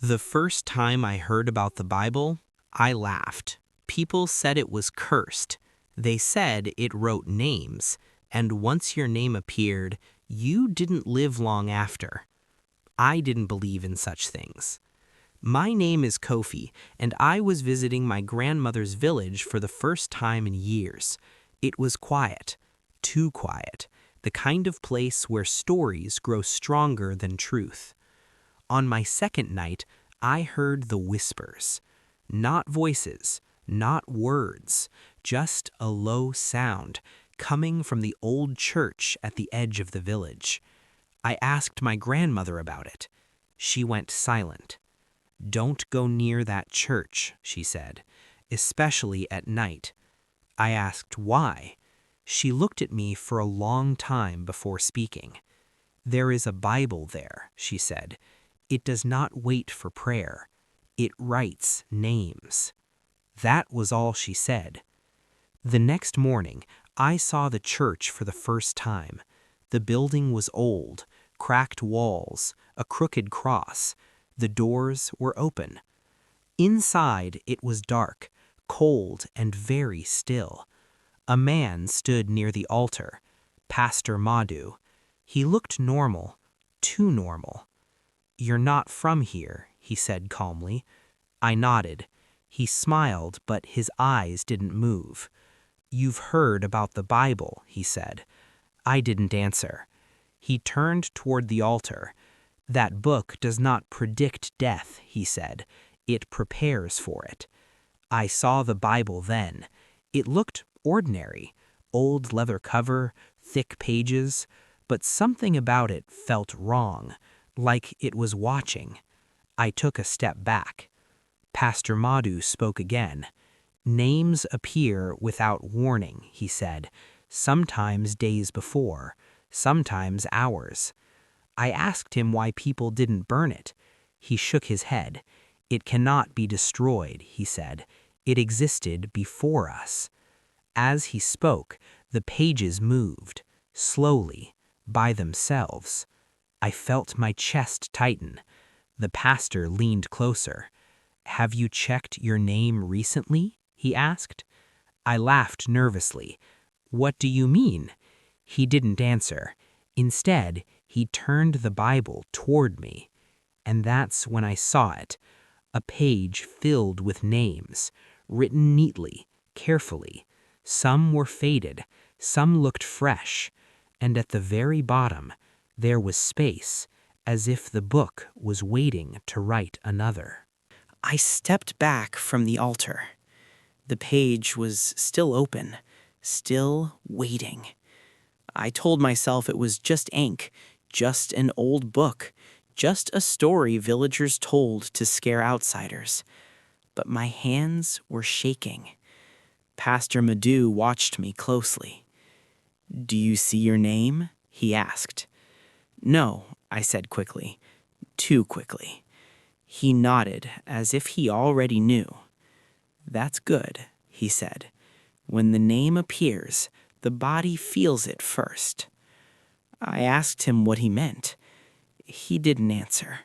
The first time I heard about the Bible, I laughed. People said it was cursed. They said it wrote names, and once your name appeared, you didn't live long after. I didn't believe in such things. My name is Kofi, and I was visiting my grandmother's village for the first time in years. It was quiet, too quiet, the kind of place where stories grow stronger than truth. On my second night, I heard the whispers. Not voices, not words, just a low sound coming from the old church at the edge of the village. I asked my grandmother about it. She went silent. "Don't go near that church," she said, "especially at night." I asked why. She looked at me for a long time before speaking. "There is a Bible there," she said. "It does not wait for prayer. It writes names." That was all she said. The next morning, I saw the church for the first time. The building was old, cracked walls, a crooked cross. The doors were open. Inside, it was dark, cold, and very still. A man stood near the altar, Pastor Madu. He looked normal, too normal. "You're not from here," he said calmly. I nodded. He smiled, but his eyes didn't move. "You've heard about the Bible," he said. I didn't answer. He turned toward the altar. "That book does not predict death," he said. "It prepares for it." I saw the Bible then. It looked ordinary, old leather cover, thick pages, but something about it felt wrong, like it was watching. I took a step back. Pastor Madu spoke again. "Names appear without warning," he said, "sometimes days before, sometimes hours." I asked him why people didn't burn it. He shook his head. "It cannot be destroyed," he said. "It existed before us." As he spoke, the pages moved, slowly, by themselves. I felt my chest tighten. The pastor leaned closer. "Have you checked your name recently?" he asked. I laughed nervously. "What do you mean?" He didn't answer. Instead, he turned the Bible toward me. And that's when I saw it. A page filled with names, written neatly, carefully. Some were faded, some looked fresh, and at the very bottom, there was space, as if the book was waiting to write another. I stepped back from the altar. The page was still open, still waiting. I told myself it was just ink, just an old book, just a story villagers told to scare outsiders. But my hands were shaking. Pastor Madu watched me closely. "Do you see your name?" he asked. "No," I said quickly, too quickly. He nodded as if he already knew. "That's good," he said. "When the name appears, the body feels it first." I asked him what he meant. He didn't answer.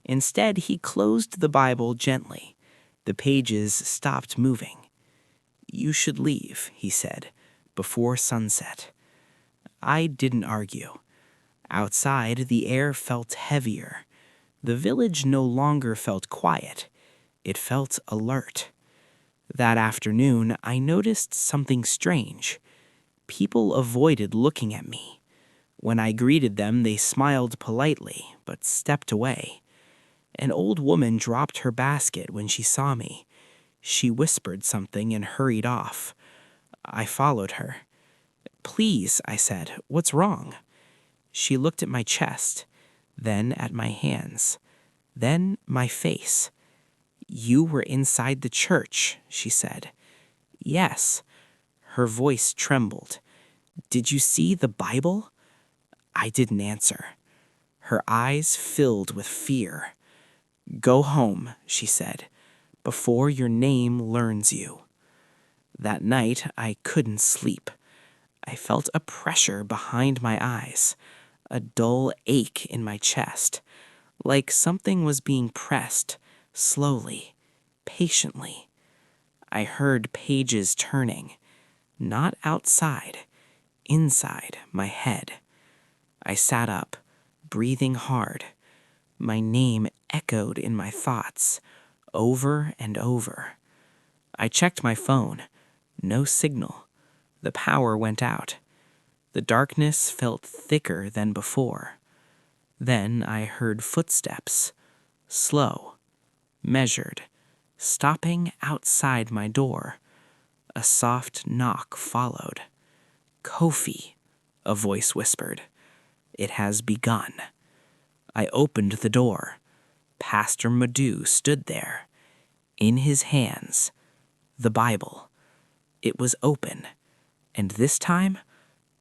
Instead, he closed the Bible gently. The pages stopped moving. "You should leave," he said, "before sunset." I didn't argue. Outside, the air felt heavier. The village no longer felt quiet. It felt alert. That afternoon, I noticed something strange. People avoided looking at me. When I greeted them, they smiled politely, but stepped away. An old woman dropped her basket when she saw me. She whispered something and hurried off. I followed her. "Please," I said, "what's wrong?" She looked at my chest, then at my hands, then my face. "You were inside the church," she said. "Yes." Her voice trembled. "Did you see the Bible?" I didn't answer. Her eyes filled with fear. "Go home," she said, "before your name learns you." That night, I couldn't sleep. I felt a pressure behind my eyes, a dull ache in my chest. like something was being pressed, slowly, patiently. I heard pages turning, not outside, inside my head. I sat up, breathing hard. My name echoed in my thoughts, over and over. I checked my phone. No signal. The power went out. The darkness felt thicker than before. Then I heard footsteps, slow, measured, stopping outside my door. A soft knock followed. "Kofi," a voice whispered. "It has begun." I opened the door. Pastor Madu stood there. In his hands, the Bible. It was open, and this time,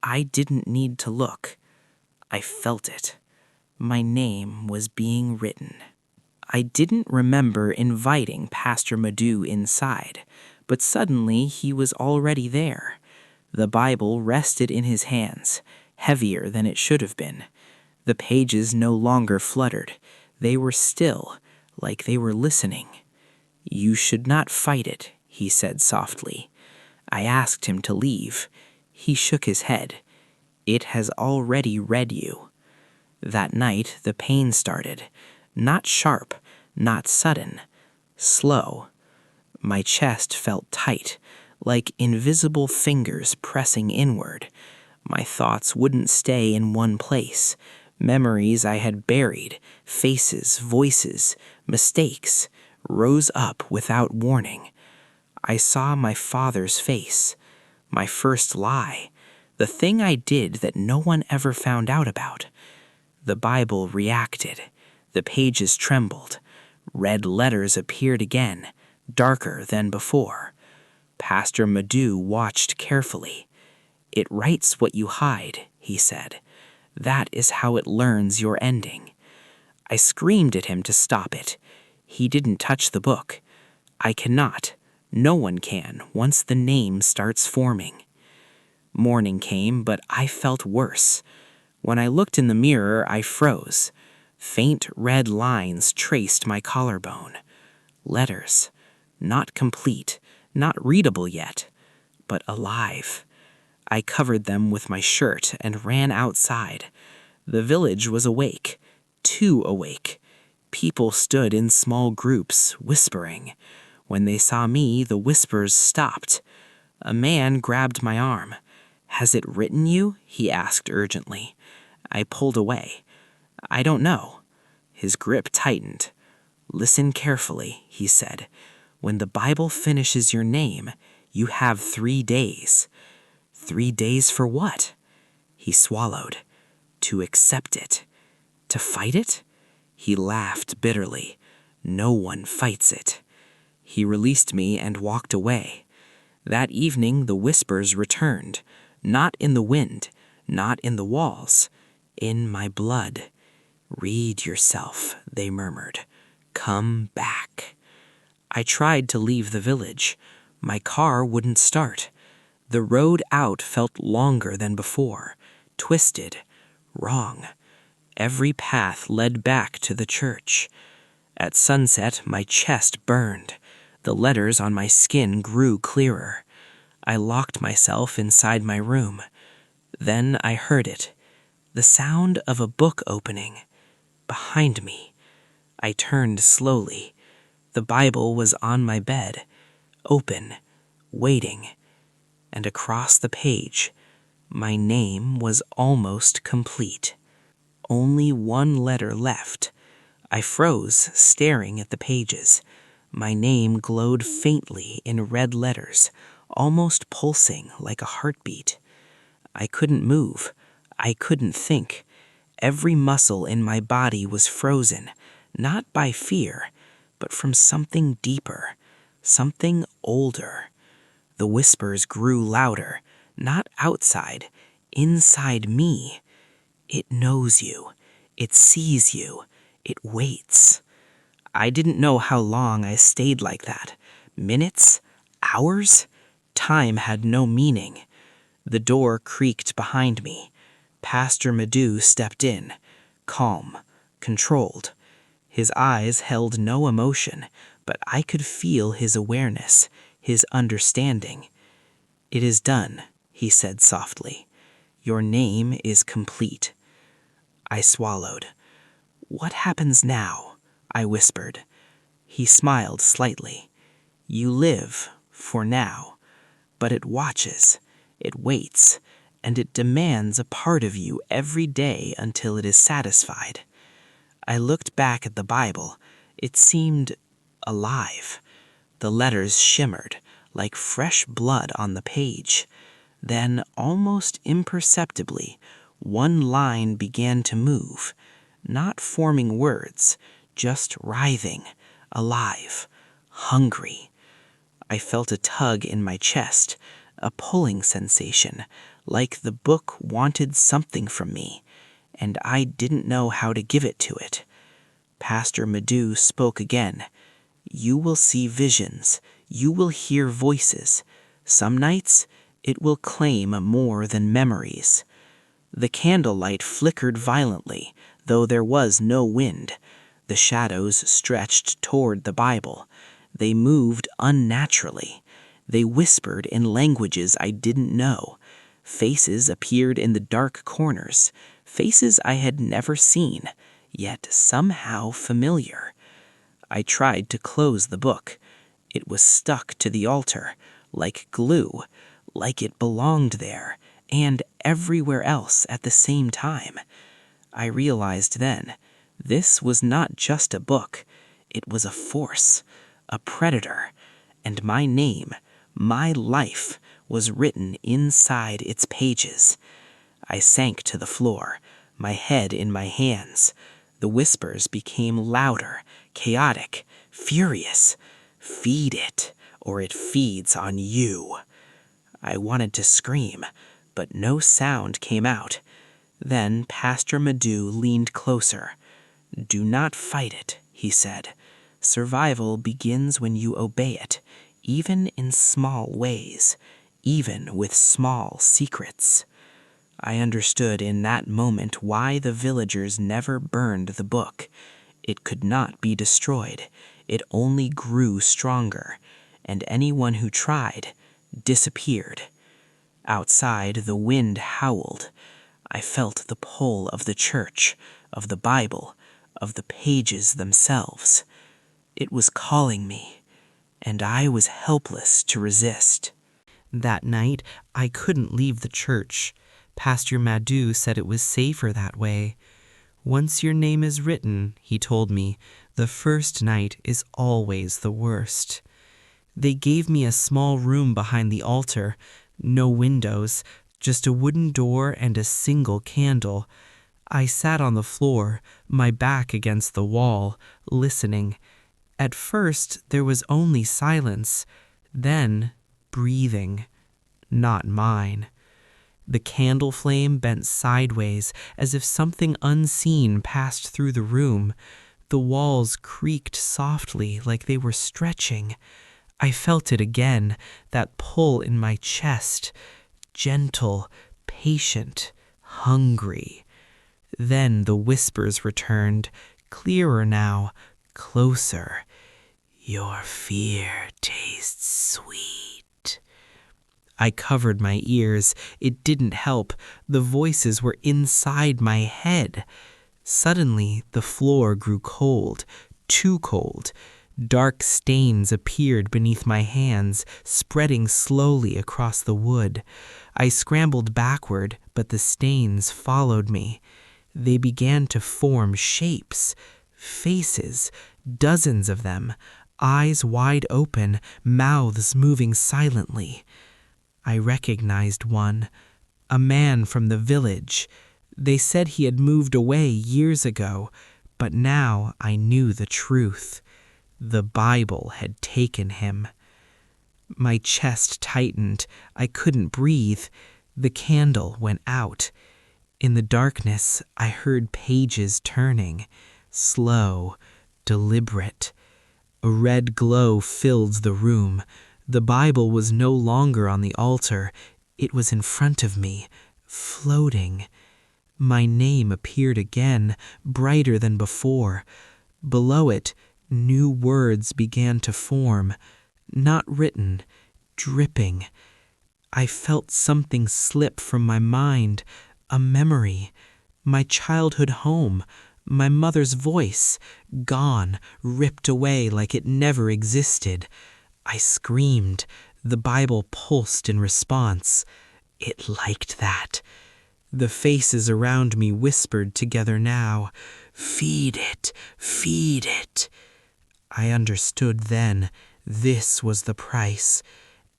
I didn't need to look. I felt it. My name was being written. I didn't remember inviting Pastor Madu inside, but suddenly he was already there. The Bible rested in his hands, heavier than it should have been. The pages no longer fluttered. They were still, like they were listening. "You should not fight it," he said softly. I asked him to leave. He shook his head. "It has already read you." That night, the pain started. Not sharp, not sudden. Slow. My chest felt tight, like invisible fingers pressing inward. My thoughts wouldn't stay in one place. Memories I had buried, faces, voices, mistakes, rose up without warning. I saw my father's face, my first lie, the thing I did that no one ever found out about. The Bible reacted. The pages trembled. Red letters appeared again, darker than before. Pastor Madu watched carefully. "It writes what you hide," he said. "That is how it learns your ending." I screamed at him to stop it. He didn't touch the book. I cannot. No one can once the name starts forming. Morning came, but I felt worse. When I looked in the mirror, I froze. Faint red lines traced my collarbone. Letters. Not complete, not readable yet, but alive. I covered them with my shirt and ran outside. The village was awake, too awake. People stood in small groups, whispering. When they saw me, the whispers stopped. A man grabbed my arm. "Has it written you?" he asked urgently. I pulled away. "I don't know." His grip tightened. "Listen carefully," he said. "When the Bible finishes your name, you have 3 days. 3 days for what?" He swallowed. "To accept it. To fight it?" He laughed bitterly. "No one fights it." He released me and walked away. That evening the whispers returned, not in the wind, not in the walls, in my blood. "Read yourself," they murmured. "Come back." I tried to leave the village. My car wouldn't start. The road out felt longer than before, twisted, wrong. Every path led back to the church. At sunset, my chest burned. The letters on my skin grew clearer. I locked myself inside my room. Then I heard it, the sound of a book opening. Behind me. I turned slowly. The Bible was on my bed, open, waiting. And across the page, my name was almost complete. Only one letter left. I froze, staring at the pages. My name glowed faintly in red letters, almost pulsing like a heartbeat. I couldn't move. I couldn't think. Every muscle in my body was frozen, not by fear, but from something deeper, something older. The whispers grew louder, not outside, inside me. "It knows you. It sees you. It waits." I didn't know how long I stayed like that. Minutes? Hours? Time had no meaning. The door creaked behind me. Pastor Madu stepped in, calm, controlled. His eyes held no emotion, but I could feel his awareness, his understanding. "It is done," he said softly. "Your name is complete." I swallowed. "What happens now?" I whispered. He smiled slightly. "You live, for now, but it watches, it waits, and it demands a part of you every day until it is satisfied." I looked back at the Bible. It seemed alive. The letters shimmered like fresh blood on the page. Then, almost imperceptibly, one line began to move, not forming words, just writhing, alive, hungry. I felt a tug in my chest, a pulling sensation, like the book wanted something from me, and I didn't know how to give it to it. Pastor Madu spoke again. "You will see visions. You will hear voices. Some nights, it will claim more than memories." The candlelight flickered violently, though there was no wind. The shadows stretched toward the Bible. They moved unnaturally. They whispered in languages I didn't know. Faces appeared in the dark corners, faces I had never seen, yet somehow familiar. I tried to close the book. It was stuck to the altar, like glue, like it belonged there, and everywhere else at the same time. I realized then, this was not just a book. It was a force, a predator, and my name, my life, was written inside its pages. I sank to the floor, my head in my hands. The whispers became louder, chaotic, furious. "Feed it, or it feeds on you." I wanted to scream, but no sound came out. Then Pastor Madu leaned closer. "Do not fight it," he said. "Survival begins when you obey it, even in small ways, even with small secrets." I understood in that moment why the villagers never burned the book. It could not be destroyed. It only grew stronger, and anyone who tried disappeared. Outside, the wind howled. I felt the pull of the church, of the Bible, of the pages themselves. It was calling me, and I was helpless to resist. That night, I couldn't leave the church. Pastor Madu said it was safer that way. "Once your name is written," he told me, "the first night is always the worst." They gave me a small room behind the altar, no windows, just a wooden door and a single candle. I sat on the floor, my back against the wall, listening. At first, there was only silence, then breathing, not mine. The candle flame bent sideways as if something unseen passed through the room. The walls creaked softly like they were stretching. I felt it again, that pull in my chest. Gentle, patient, hungry. Then the whispers returned, clearer now, closer. "Your fear tastes sweet." I covered my ears. It didn't help. The voices were inside my head. Suddenly, the floor grew cold, too cold. Dark stains appeared beneath my hands, spreading slowly across the wood. I scrambled backward, but the stains followed me. They began to form shapes, faces, dozens of them, eyes wide open, mouths moving silently. I recognized one, a man from the village. They said he had moved away years ago, but now I knew the truth. The Bible had taken him. My chest tightened. I couldn't breathe. The candle went out. In the darkness, I heard pages turning, slow, deliberate. A red glow filled the room. The Bible was no longer on the altar. It was in front of me, floating. My name appeared again, brighter than before. Below it, new words began to form, not written, dripping. I felt something slip from my mind, a memory, my childhood home, my mother's voice, gone, ripped away like it never existed. I screamed. The Bible pulsed in response. It liked that. The faces around me whispered together now, "Feed it, feed it." I understood then. This was the price.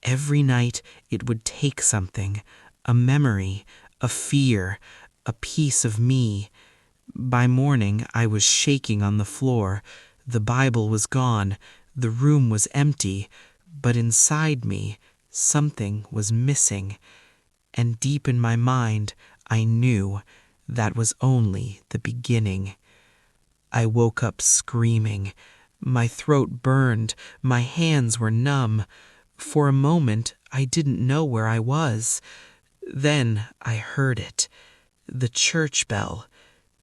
Every night it would take something, a memory, a fear, a piece of me. By morning I was shaking on the floor. The Bible was gone. The room was empty. But inside me, something was missing. And deep in my mind, I knew that was only the beginning. I woke up screaming. My throat burned. My hands were numb. For a moment, I didn't know where I was. Then I heard it. The church bell.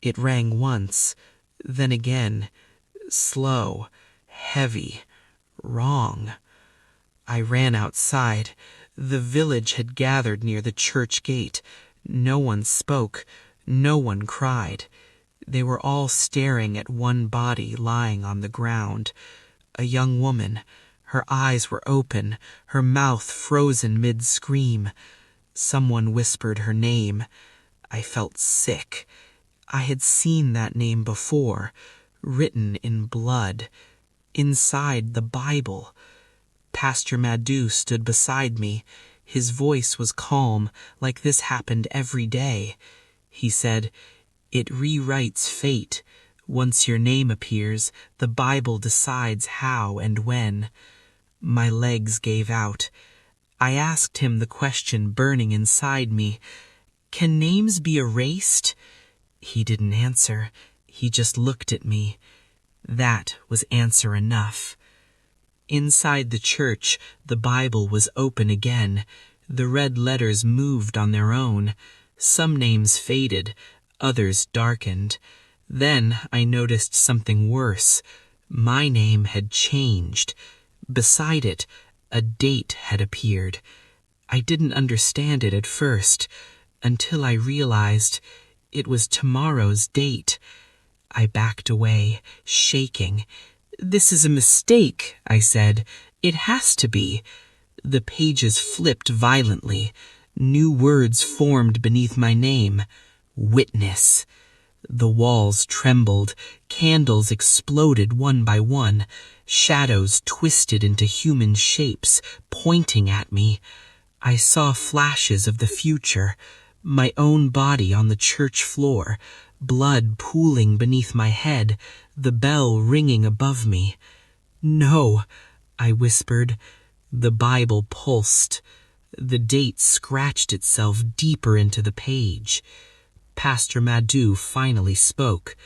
It rang once, then again, slow, heavy, wrong. I ran outside. The village had gathered near the church gate. No one spoke. No one cried. They were all staring at one body lying on the ground. A young woman. Her eyes were open, her mouth frozen mid-scream. Someone whispered her name. I felt sick. I had seen that name before, written in blood, inside the Bible. Pastor Madu stood beside me. His voice was calm, like this happened every day. He said, "It rewrites fate. Once your name appears, the Bible decides how and when." My legs gave out. I asked him the question burning inside me. "Can names be erased?" He didn't answer. He just looked at me. That was answer enough. Inside the church, the Bible was open again. The red letters moved on their own. Some names faded, others darkened. Then I noticed something worse. My name had changed. Beside it, a date had appeared. I didn't understand it at first, until I realized it was tomorrow's date. I backed away, shaking. "This is a mistake," I said. "It has to be." The pages flipped violently. New words formed beneath my name. Witness. The walls trembled. Candles exploded one by one. Shadows twisted into human shapes, pointing at me. I saw flashes of the future. My own body on the church floor, blood pooling beneath my head, the bell ringing above me. "No," I whispered. The Bible pulsed. The date scratched itself deeper into the page. Pastor Madu finally spoke.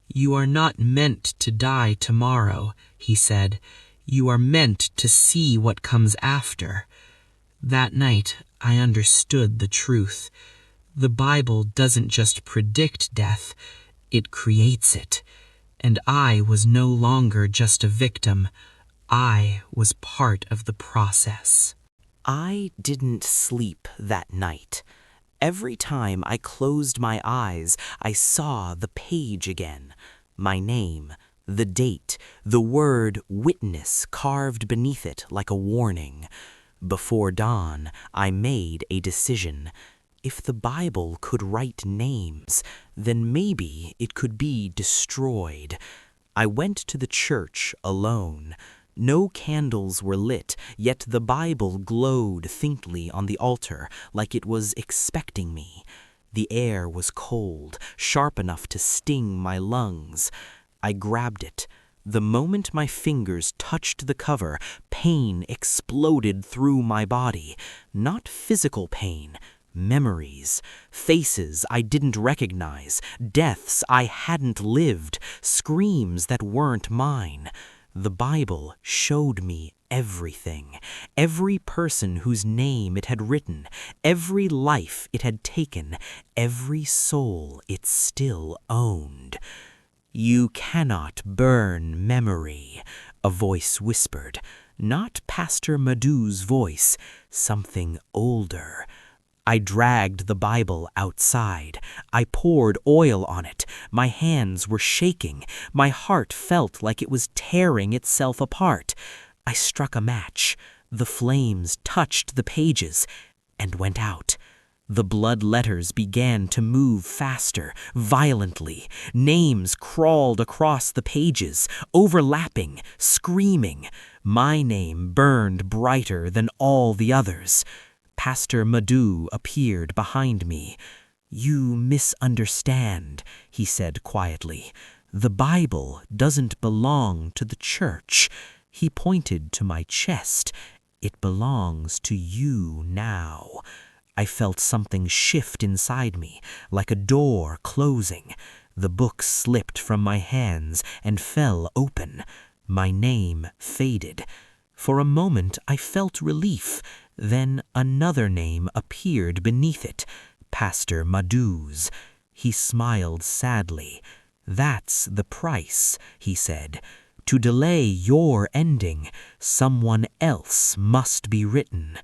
"You are not meant to die tomorrow," he said. "You are meant to see what comes after." That night, I understood the truth. The Bible doesn't just predict death, it creates it. And I was no longer just a victim. I was part of the process. I didn't sleep that night. Every time I closed my eyes, I saw the page again. My name, the date, the word witness carved beneath it like a warning. Before dawn, I made a decision. If the Bible could write names, then maybe it could be destroyed. I went to the church alone. No candles were lit, yet the Bible glowed faintly on the altar, like it was expecting me. The air was cold, sharp enough to sting my lungs. I grabbed it. The moment my fingers touched the cover, pain exploded through my body. Not physical pain, memories, faces I didn't recognize, deaths I hadn't lived, screams that weren't mine. The Bible showed me everything, every person whose name it had written, every life it had taken, every soul it still owned. "You cannot burn memory," a voice whispered. Not Pastor Madu's voice, something older. I dragged the Bible outside. I poured oil on it. My hands were shaking. My heart felt like it was tearing itself apart. I struck a match. The flames touched the pages and went out. The blood letters began to move faster, violently. Names crawled across the pages, overlapping, screaming. My name burned brighter than all the others. Pastor Madu appeared behind me. "You misunderstand," he said quietly. "The Bible doesn't belong to the church." He pointed to my chest. "It belongs to you now." I felt something shift inside me, like a door closing. The book slipped from my hands and fell open. My name faded. For a moment I felt relief. Then another name appeared beneath it, Pastor Madu's. He smiled sadly. "That's the price," he said. "To delay your ending, someone else must be written."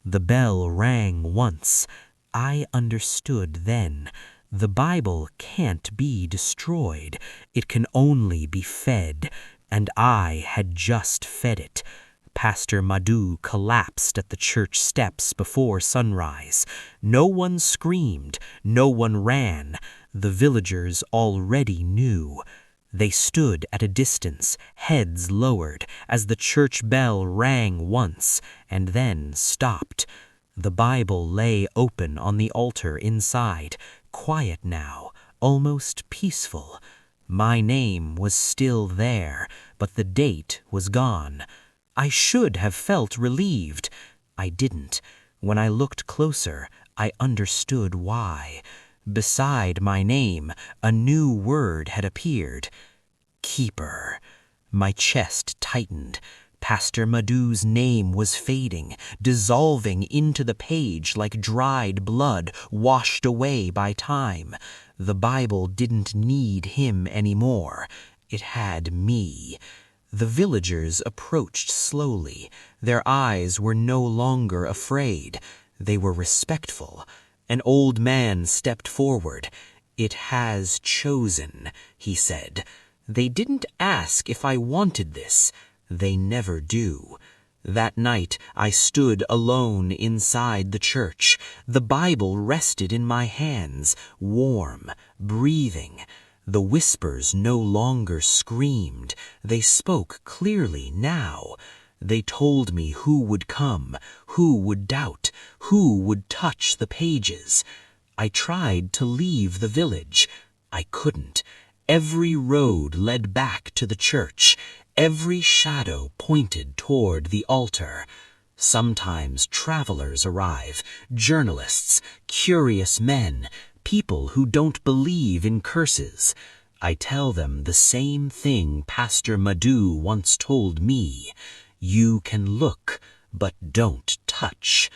The bell rang once. I understood then. The Bible can't be destroyed. It can only be fed. And I had just fed it. Pastor Madu collapsed at the church steps before sunrise. No one screamed. No one ran. The villagers already knew. They stood at a distance, heads lowered, as the church bell rang once and then stopped. The Bible lay open on the altar inside, quiet now, almost peaceful. My name was still there, but the date was gone. I should have felt relieved. I didn't. When I looked closer, I understood why. Beside my name, a new word had appeared. Keeper. My chest tightened. Pastor Madu's name was fading, dissolving into the page like dried blood washed away by time. The Bible didn't need him anymore. It had me. The villagers approached slowly. Their eyes were no longer afraid. They were respectful. An old man stepped forward. "It has chosen," he said. "They didn't ask if I wanted this. They never do." That night I stood alone inside the church. The Bible rested in my hands, warm, breathing. The whispers no longer screamed. They spoke clearly now. They told me who would come, who would doubt, who would touch the pages. I tried to leave the village. I couldn't. Every road led back to the church. Every shadow pointed toward the altar. Sometimes travelers arrive, journalists, curious men, people who don't believe in curses. I tell them the same thing Pastor Madu once told me. You can look, but don't touch.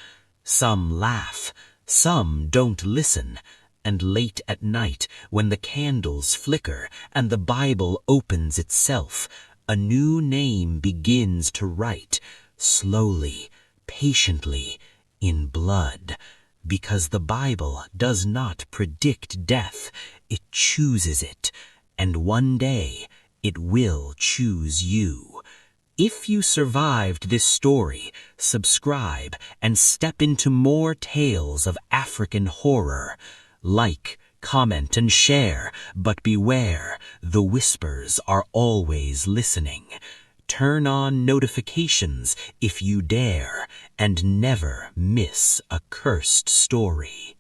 Some laugh, some don't listen. And late at night, when the candles flicker and the Bible opens itself, a new name begins to write, slowly, patiently, in blood. Because the Bible does not predict death, it chooses it. And one day, it will choose you. If you survived this story, subscribe and step into more tales of African horror. Like, comment, and share, but beware, the whispers are always listening. Turn on notifications if you dare, and never miss a cursed story.